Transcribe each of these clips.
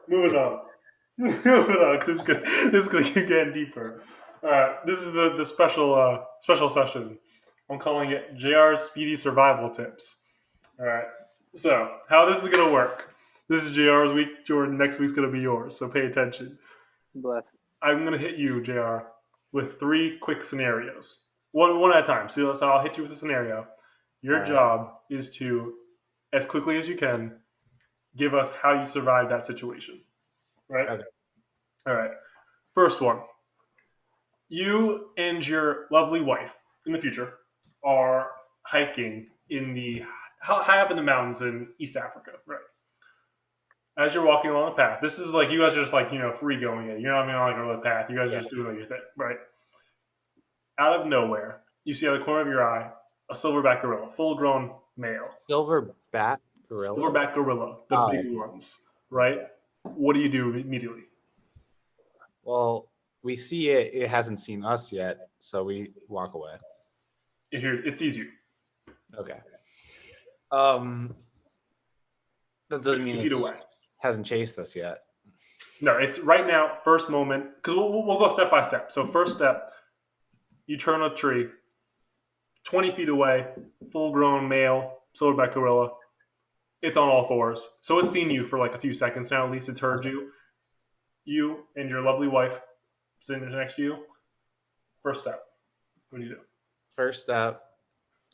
moving on. Moving on. 'Cause this is gonna keep getting deeper. All right, this is the special session. I'm calling it JR's Speedy Survival Tips. All right. So how this is gonna work? This is JR's week. Jordan, next week's gonna be yours. So pay attention. Bless. I'm gonna hit you, JR, with three quick scenarios, one at a time. So I'll hit you with a scenario. All Your right. job is to, as quickly as you can, give us how you survived that situation. Right? Okay. All right. First one. You and your lovely wife in the future are hiking in the high up in the mountains in East Africa, right? As you're walking along the path, this is like you guys are just like free going it. You're not even on like a road path. You guys are Yeah. just doing like your thing, right? Out of nowhere, you see out of the corner of your eye a silverback gorilla, full-grown male, Silverback gorilla. silverback gorilla, the Oh, big ones, right? What do you do immediately? well, we see it. It hasn't seen us yet, so we walk away. It sees you. Okay. That doesn't mean 50 feet it away. hasn't chased us yet. No, it's right now. First moment, because we'll go step by step. So first step, you turn a tree, 20 feet away, full-grown male silverback gorilla. It's on all fours, so it's seen you for like a few seconds now. At least it's heard you. You and your lovely wife sitting next to you. First step. What do you do? First step.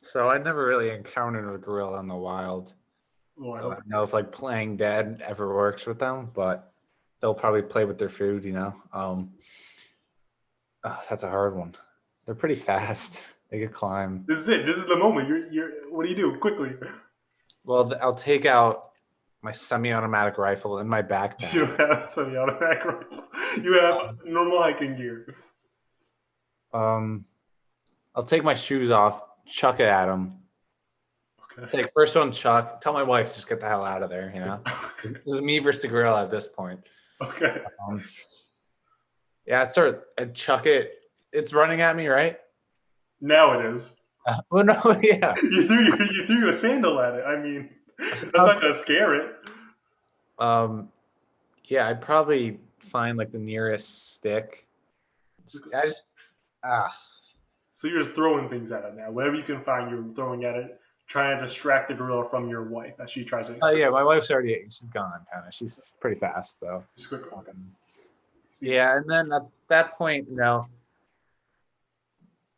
So I never really encountered a gorilla in the wild. Well, So I don't know if like playing dead ever works with them, but they'll probably play with their food, that's a hard one. They're pretty fast. They could climb. this is it. This is the moment. You're. What do you do quickly? Well, I'll take out my semi-automatic rifle in my backpack. You have semi-automatic rifle. You have normal hiking gear. I'll take my shoes off, chuck it at him. Okay. Take first one, chuck. Tell my wife to just get the hell out of there. This is me versus the gorilla at this point. Okay. Yeah, I chuck it. It's running at me, right? Now it is. Oh no, yeah. You threw a sandal at it. I mean, that's not gonna scare it. Yeah, I'd probably find like the nearest stick. So you're just throwing things at it now. Whatever you can find, you're throwing at it, trying to distract the gorilla from your wife as she tries to. Oh yeah, my wife's she's gone, kind of. She's pretty fast though. Just quick. Yeah, and then at that point,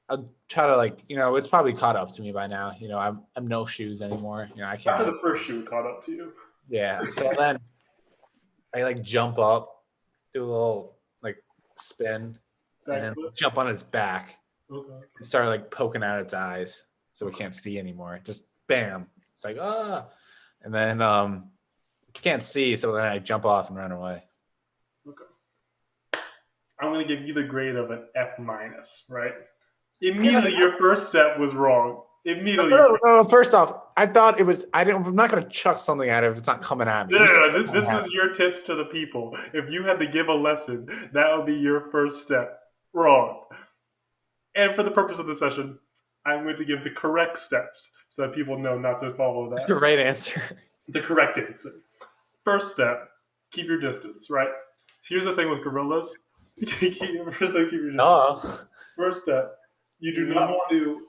I'll try to it's probably caught up to me by now. I'm no shoes anymore. I can't. After the first shoe caught up to you. Yeah. So then I jump up, do a little spin, and then jump on its back. Okay. And start poking out its eyes so we can't see anymore. Just bam. It's like and then can't see, so then I jump off and run away. Okay. I'm gonna give you the grade of an F minus, right? Immediately, your first step was wrong. Immediately. No. First off, I thought it was. I'm not gonna chuck something at it if it's not coming at me. No. This was your tips to the people. If you had to give a lesson, that would be your first step. Wrong. And for the purpose of the session, I'm going to give the correct steps so that people know not to follow that. The right answer. The correct answer. First step, keep your distance, right? Here's the thing with gorillas. Keep your distance. Oh. First step, you do not want to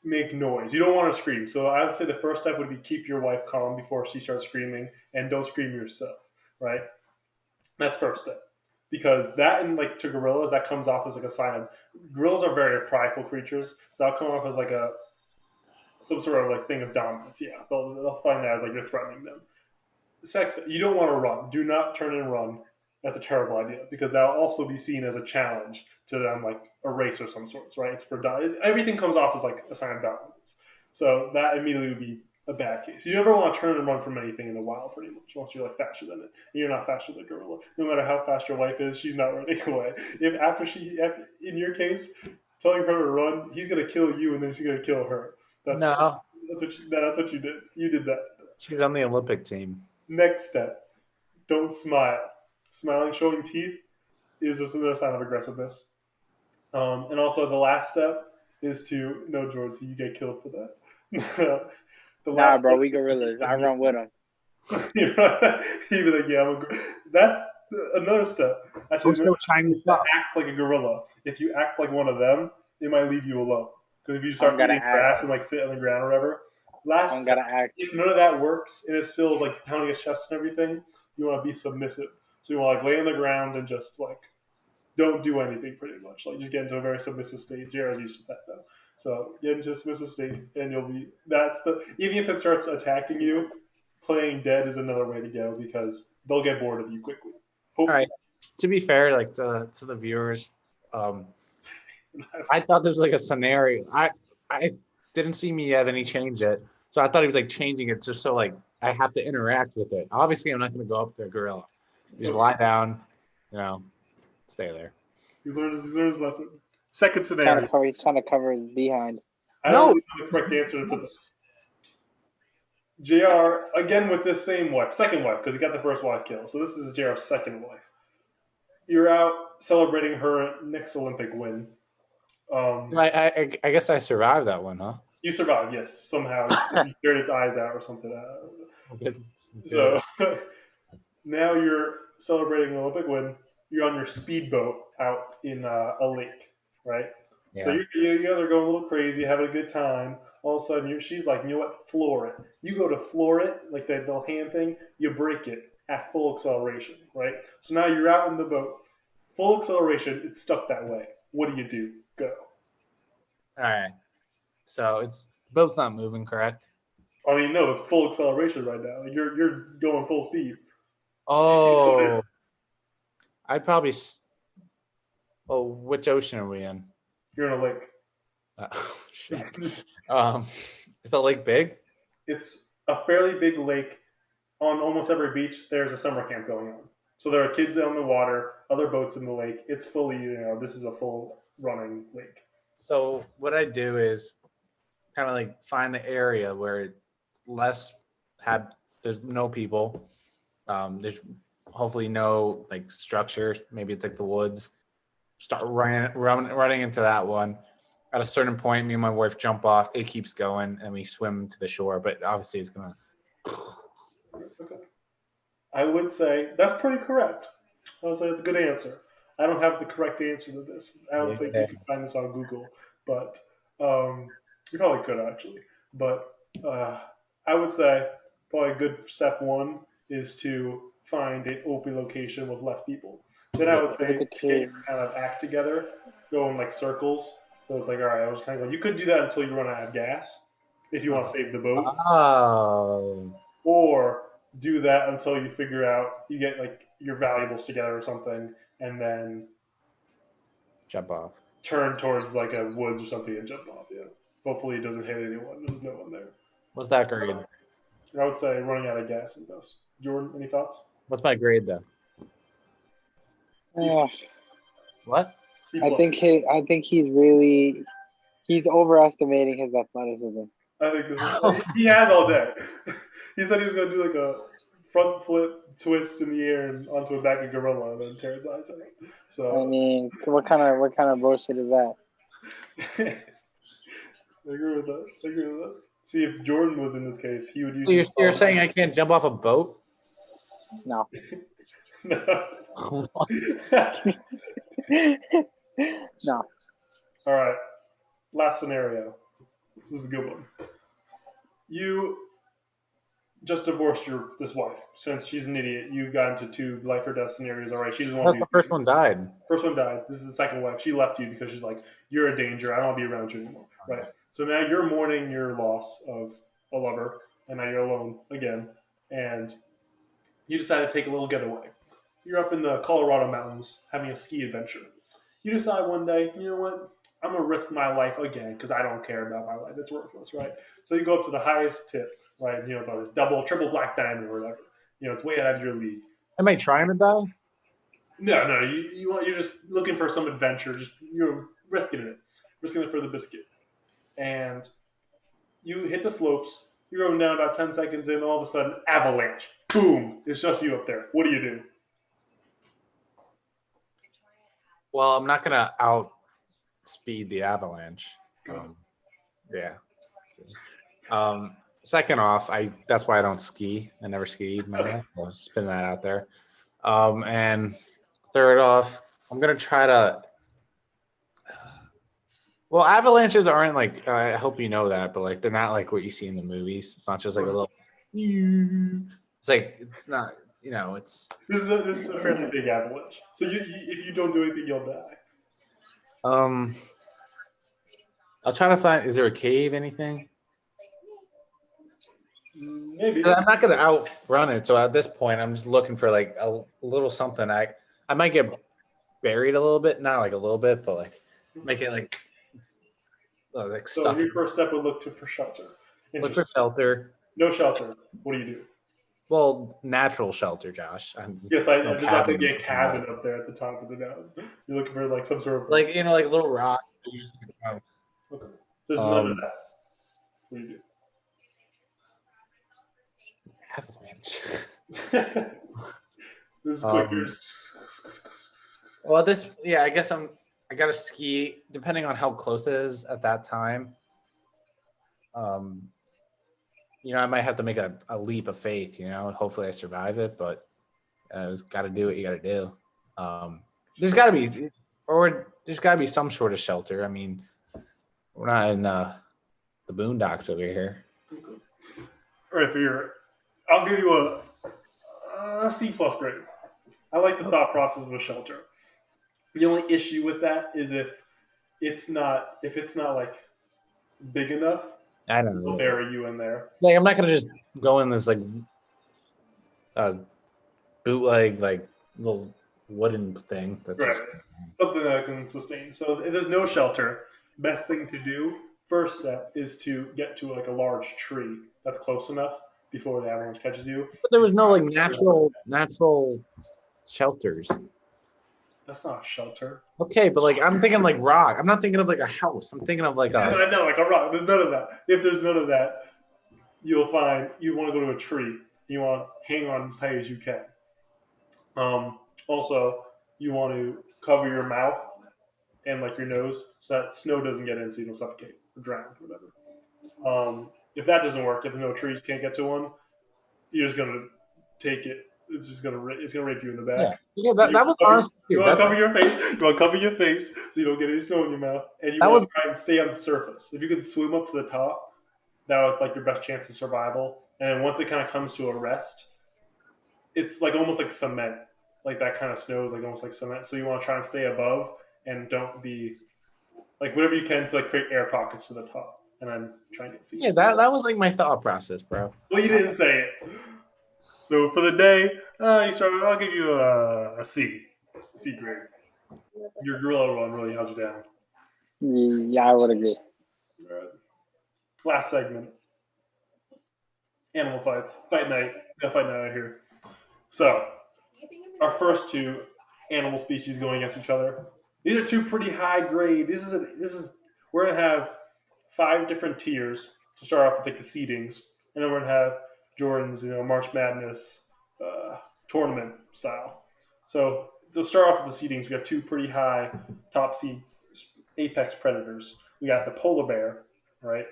make noise. You don't want to scream. So I would say the first step would be keep your wife calm before she starts screaming, and don't scream yourself, right? That's first step. Because that and to gorillas, that comes off as a sign of gorillas are very prideful creatures, so that'll come off as some sort of thing of dominance. Yeah, they'll find that as you're threatening them. Sex, you don't want to run. Do not turn and run. That's a terrible idea because that'll also be seen as a challenge to them, a race or some sorts, right? It's for everything comes off as a sign of dominance. So that immediately would be a bad case. You never want to turn and run from anything in the wild, pretty much, unless you're faster than it. And you're not faster than a gorilla. No matter how fast your wife is, she's not running away. In your case, telling her to run, he's gonna kill you, and then she's gonna kill her. That's what you did. You did that. She's on the Olympic team. Next step, don't smile. Smiling, showing teeth, is just another sign of aggressiveness. And also, the last step is to George, so you get killed for that. Nah, bro, we gorillas. I run with them. You know, he'd be like, yeah, that's another step. Actually, Who's another no step Chinese is to stuff? act like a gorilla. If you act like one of them, they might leave you alone. Because if you I don't start gotta eating act. grass and like sit on the ground or whatever, I last don't step, gotta act. if none of that works and it still is like pounding his chest and everything, you want to be submissive. So you want to like lay on the ground and just like don't do anything pretty much. Like just get into a very submissive state. JR's used to that though. So get into a submissive state and you'll be that's the even if it starts attacking you, playing dead is another way to go because they'll get bored of you quickly. All right. Hopefully. To be fair, like to the viewers, um, I thought there was like a scenario. I didn't see me yet, then he changed it. So I thought he was like changing it just so like I have to interact with it. Obviously, I'm not going to go up to a gorilla. You just lie down, you know, stay there. He's learned his lesson. Second scenario. He's trying to cover his behind. I don't No, really know the correct answer for this. JR, again with this same wife, second wife, because he got the first wife killed. So this is JR's second wife. You're out celebrating her next Olympic win. I guess I survived that one, huh? You survived, yes, somehow. You scared its eyes out or something. Good. So now you're celebrating an Olympic win. You're on your speedboat out in a lake, right? So Yeah. you guys are going a little crazy, having a good time. All of a sudden, she's like, you know what? Floor it. You go to floor it, like that little hand thing. You break it at full acceleration, right? So now you're out in the boat, full acceleration. It's stuck that way. What do? Go. All right. So it's boat's not moving, correct? I mean, no, it's full acceleration right now. Like you're going full speed. Oh, I probably. Oh, which ocean are we in? You're in a lake. Oh, shit. Um, is the lake big? It's a fairly big lake. On almost every beach, there's a summer camp going on. So there are kids on the water, other boats in the lake. It's fully, this is a full running lake. So what I do is kind of like find the area where less have there's no people. There's hopefully no like structure. Maybe it's like the woods. Start running into that one. At a certain point, me and my wife jump off. It keeps going, and we swim to the shore. But obviously, it's gonna. Okay. I would say that's pretty correct. I would say that's a good answer. I don't have the correct answer to this. I don't think you Yeah. can find this on Google, but you probably could actually. But I would say probably a good step one is to find an open location with less people. Then I Yeah. would say Look at to get you. your kind of act together, go in like circles. So it's like, all right, I was kind of go. You could do that until you run out of gas if you want to save the boat, Oh. or do that until you figure out you get like your valuables together or something, and then Jump off. turn towards like a woods or something and jump off. Yeah. Hopefully it doesn't hit anyone. There's no one there. What's that grade? I would say running out of gas and dust. Jordan, any thoughts? What's my grade though? Uh, What? People, I think he's overestimating his athleticism. I think he has all day. He said he was going to do like a front flip twist in the air and onto a back of gorilla and then tear his eyes out. I So mean, what kind of bullshit is that? I agree with that. I agree with that. See, if Jordan was in this case, he would use You're, his you're phone. saying I can't jump off a boat? No. What? No. All right. Last scenario. This is a good one. You just divorced this wife. Since she's an idiot, you've gotten to two life or death scenarios. All right, she doesn't want to The do. first one died. First one died. This is the second wife. She left you because she's like, you're a danger. I don't want to be around you anymore. Right. So now you're mourning your loss of a lover, and now you're alone again, and you decide to take a little getaway. You're up in the Colorado mountains having a ski adventure. You decide one day, you know what? I'm gonna risk my life again because I don't care about my life. It's worthless, right? So you go up to the highest tip, right? The double, triple black diamond or whatever. It's way out of your league. Am I trying to die? No. You're just looking for some adventure. You're risking it for the biscuit. And you hit the slopes. You're going down about 10 seconds in. All of a sudden, avalanche. Boom! It's just you up there. What do? Well, I'm not gonna outspeed the avalanche. Yeah. second off, that's why I don't ski. I never skied in my life. I'll just spin that out there. And third off, I'm gonna try to. Well, avalanches aren't like. I hope you know that, but like they're not like what you see in the movies. It's not just like a little. It's like it's not. You know, it's. This is a fairly big avalanche. So if you don't do anything, you'll die. I'll try to find. Is there a cave? Anything? Maybe. I'm not gonna outrun it. So at this point, I'm just looking for like a little something. I might get buried a little bit, not like a little bit, but like make it like So stuff. your first step would look for shelter. Look for shelter. No shelter. What do you do? Well, natural shelter, Josh. Yes, I did not think a cabin up there at the top of the mountain. You're looking for like some sort of like like little rocks. Okay. There's none of that. What do you do? Avalanche. This is quicker. Well, I guess I gotta ski depending on how close it is at that time. I might have to make a leap of faith, hopefully I survive it, but gotta do what you gotta do. There's gotta be some sort of shelter. I mean, we're not in the boondocks over here. All right, I'll give you a C+ grade. I like the thought process of a shelter. The only issue with that is if it's not like big enough, I don't know. they'll bury you in there. Like I'm not gonna just go in this like bootleg like little wooden thing. That's right. Something that can sustain. So if there's no shelter, best thing to do, first step, is to get to like a large tree that's close enough before the avalanche catches you. But there was no like natural shelters. That's not a shelter. Okay, but like I'm thinking like rock. I'm not thinking of like a house. I'm thinking of like I know, like a rock. There's none of that. If there's none of that, you'll find you want to go to a tree. You want to hang on as tight as you can. Also, you want to cover your mouth and like your nose so that snow doesn't get in, so you don't suffocate or drown or whatever. If that doesn't work, if there's no trees, you can't get to one, you're just gonna take it. It's gonna rape you in the back. Yeah, that was honestly. You want to cover your face. You want to cover your face so you don't get any snow in your mouth, and you want to try and stay on the surface. If you can swim up to the top, that was like your best chance of survival. And then once it kind of comes to a rest, it's like almost like cement. Like that kind of snow is like almost like cement. So you want to try and stay above and don't be like whatever you can to like create air pockets to the top, and then try and get seat. Yeah, that was like my thought process, bro. Well, you didn't say it. So for the day, I'll give you a C grade. Your gorilla run really held you down. Yeah, I would agree. All right. Last segment. Animal fights. Fight night. Fight night out here. So, our first two animal species going against each other. These are two pretty high grade. We're gonna have 5 different tiers to start off with like the seedings, and then we're gonna have Jordan's, March Madness tournament style. So to start off with the seedings, we have 2 pretty high top seed apex predators. We got the polar bear, right,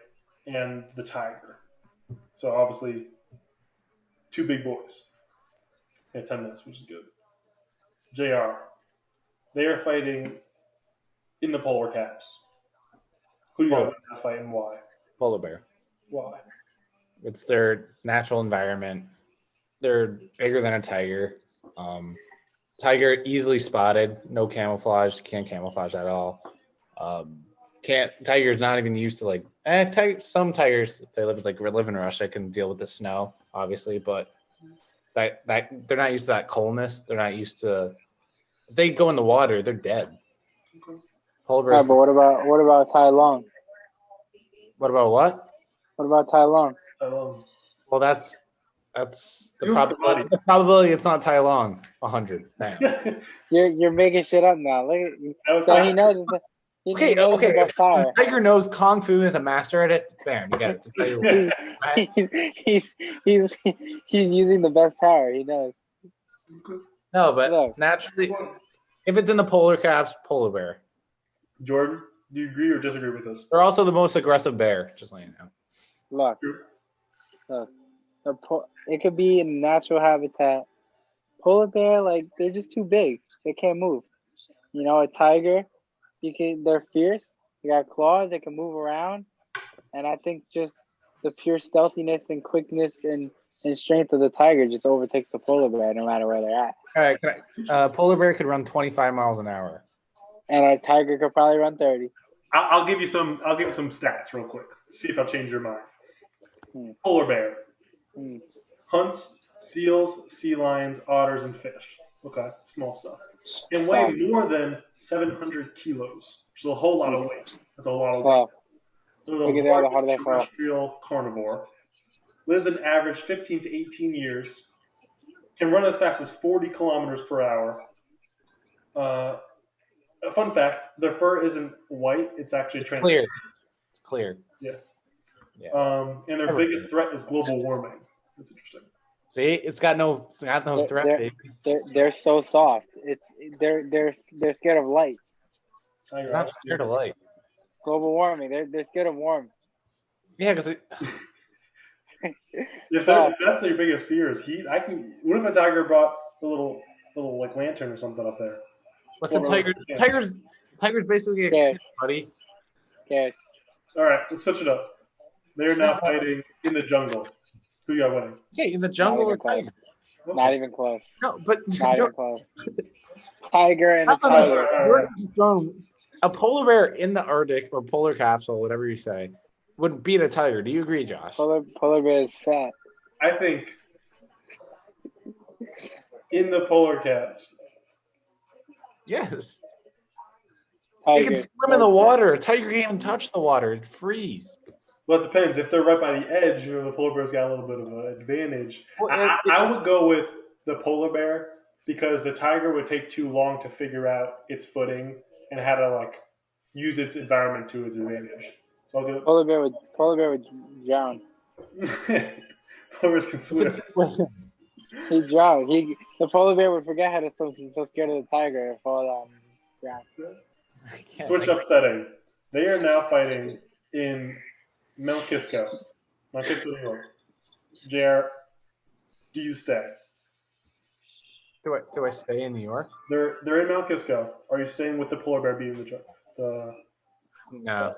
and the tiger. So obviously, 2 big boys. They have 10 minutes, which is good. JR, they are fighting in the polar caps. Who do you want to fight and why? Polar bear. Why? It's their natural environment. They're bigger than a tiger. Tiger easily spotted. No camouflage. Can't camouflage at all. Tiger's not even used to like. Some tigers they live in Russia can deal with the snow, obviously, but that they're not used to that coldness. They're not used to. If they go in the water, they're dead. Polar bears. Right, but what about Tai Long? What about what? What about Tai Long? Well, that's the probability. The probability it's not Tai Long. 100. You're making shit up now. Look at so he knows. Okay. The tiger knows Kung Fu is a master at it. Bam, you got it. He's using the best power. He knows. No, but naturally, if it's in the polar caps, polar bear. Jordan, do you agree or disagree with this? They're also the most aggressive bear. Just letting you know. Look, Look, it could be in natural habitat. Polar bear, like they're just too big. They can't move. You know, a tiger, they're fierce. They got claws. They can move around, and I think just the pure stealthiness and quickness and strength of the tiger just overtakes the polar bear no matter where they're at. All right, polar bear could run 25 miles an hour. And a tiger could probably run 30. I'll give you some stats real quick. See if I'll change your mind. Polar bear hunts seals, sea lions, otters, and fish. Okay, small stuff. And weigh more than 700 kilos, which is a whole lot of weight. That's a lot of weight. So the largest terrestrial carnivore. Lives an average 15 to 18 years. Can run as fast as 40 kilometers per hour. A fun fact: their fur isn't white; it's actually transparent. It's clear. Yeah. And their biggest threat is global warming. That's interesting. See, it's got no threat. They're so soft. They're scared of light. They're not scared of light. Global warming. They're scared of warmth. Yeah, because if that's their biggest fear is heat, what if a tiger brought a little like lantern or something up there? What's a tiger? Tiger's basically extinct, buddy. Okay. All right, let's switch it up. They're now fighting in the jungle. Who you got winning? Okay, in the jungle or tiger? Not even close. No, but not even close. Tiger and a tiger. A polar bear in the Arctic or polar capsule, whatever you say, would beat a tiger. Do you agree, Josh? Polar bear is fat. I think in the polar caps. Yes. Tiger. You can swim in the water. A tiger can't even touch the water. It'd freeze. Well, it depends. If they're right by the edge, the polar bear's got a little bit of an advantage. Well, I would go with the polar bear because the tiger would take too long to figure out its footing and how to use its environment to its advantage. So I'll go. Polar bear would drown. Polar bears can swim. He'd drown. The polar bear would forget how to swim. He's so scared of the tiger and fall down. Switch up setting. They are now fighting in Mount Kisco, New York. JR, do you stay? Do I stay in New York? They're in Mount Kisco. Are you staying with the polar bear beating the? No.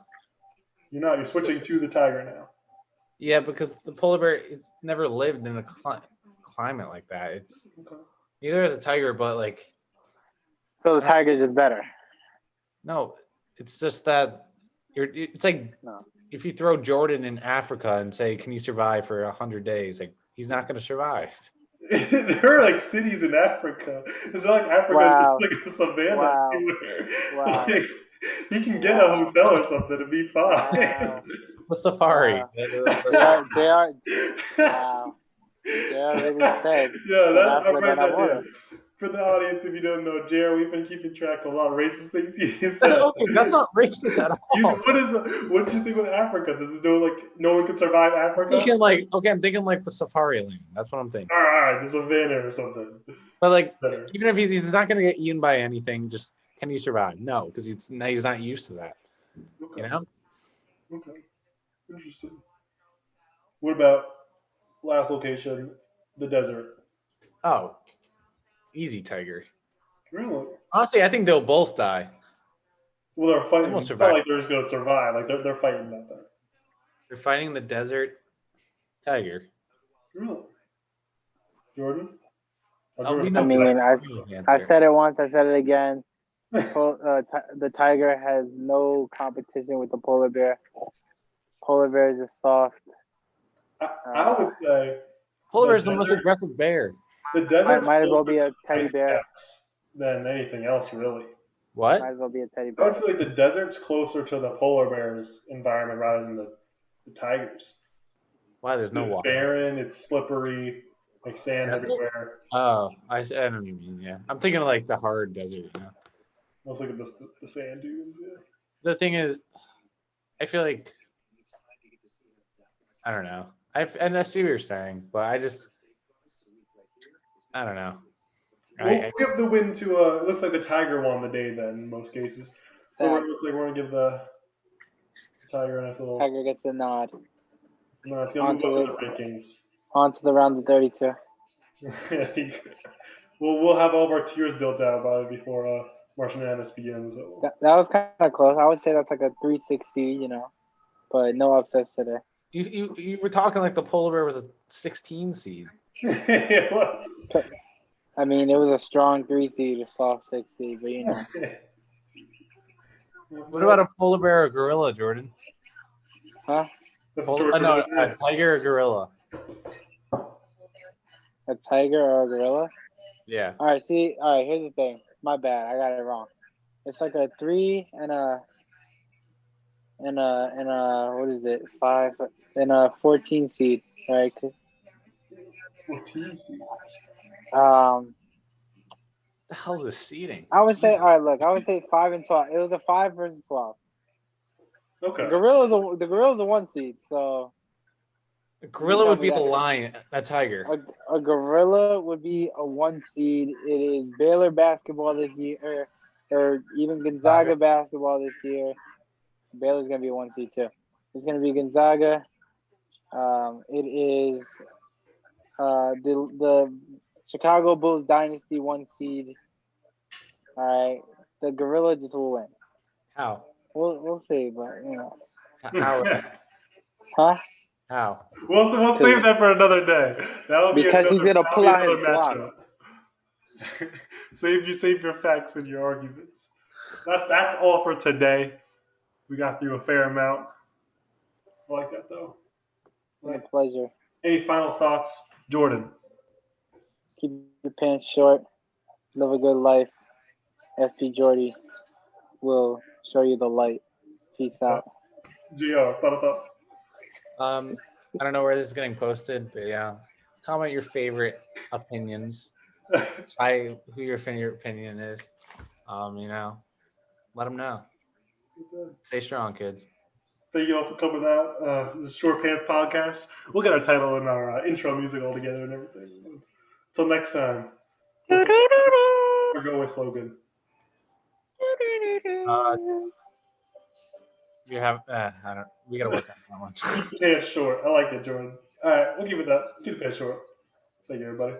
You're not. You're switching to the tiger now. Yeah, because the polar bear it's never lived in a climate like that. It's neither is a tiger, but So the tiger is just better. No, it's just that it's like if you throw Jordan in Africa and say, "Can you survive for 100 days?" He's not going to survive. There are cities in Africa. It's not like Africa is a savannah. Wow. He can get a hotel or something and be fine. Wow. The safari. Wow. Wow. Yeah, really said. Yeah, I'm right there. For the audience, if you don't know, JR, we've been keeping track of a lot of racist things he said. Okay, that's not racist at all. What do you think with Africa? No one can survive Africa? I'm thinking the safari land. That's what I'm thinking. All right, the savannah or something. But even if he's not going to get eaten by anything, just can you survive? No, because he's not used to that. Okay. You know? Okay. Interesting. What about last location, the desert? Oh. Easy tiger. Really? Honestly, I think they'll both die. Well, they're fighting. They won't It's survive. not like they're just going to survive. They're fighting that thing. They're fighting the desert tiger. Really? Jordan? I said it once. I said it again. The tiger has no competition with the polar bear. Polar bear is just soft. I would say polar bear is the most aggressive bear. The desert might as well be a teddy bear than anything else, really. What? Might as well be a teddy bear. I would feel like the desert's closer to the polar bear's environment rather than the tigers. Why? There's no water. It's barren. It's slippery. Sand everywhere. Oh, I know what you mean. Yeah, I'm thinking of the hard desert. I was looking at the sand dunes. Yeah. The thing is, I feel like I don't know. And I see what you're saying, but I don't know. We'll give the win to it looks like the tiger won the day then in most cases. So it looks like we're gonna give the tiger a nice little. Tiger gets the nod. No, it's gonna move up in the rankings. On to the round of 32. We'll have all of our tiers built out by before March Madness begins. So. That was kind of close. I would say that's like a 3-6 seed, you know, but no upsets today. You were talking like the polar bear was a 16 seed. I mean, it was a strong 3 seed, a soft 6 seed, but you know. What about a polar bear or gorilla, Jordan? Huh? A tiger or gorilla? A tiger or a gorilla? Yeah. All right, here's the thing. My bad. I got it wrong. It's like a 3 and a what is it? 5 and a 14 seed, right? 14 seed. The hell's this seeding? I would say, all right, look, I would say 5 and 12. It was a 5 versus 12. Okay. The gorilla's a 1 seed, so. A gorilla would be a lion, a tiger. A gorilla would be a 1 seed. It is Baylor basketball this year, or even Gonzaga basketball this year. Baylor's gonna be a 1 seed too. It's gonna be Gonzaga. It is the Chicago Bulls dynasty 1 seed. All right, the gorilla just will win. How? We'll see, but you know. How? Huh? How? We'll save that for another day. That'll be because he's gonna pull out his matchup. Save your facts and your arguments. That's all for today. We got through a fair amount. I like that though. My pleasure. Any final thoughts, Jordan? Keep your pants short. Live a good life. FP Jordy will show you the light. Peace out. Gio, final thoughts. I don't know where this is getting posted, but yeah, comment your favorite opinions. Who your favorite opinion is. You know, let them know. Stay strong, kids. Thank you all for coming out. This is Short Pants Podcast. We'll get our title and our intro music all together and everything. Until next time. Our go-away slogan. You have we gotta work on that one. Keep the pants short. I like it, Jordan. All right, we'll keep it up. Keep the pants short. Thank you, everybody.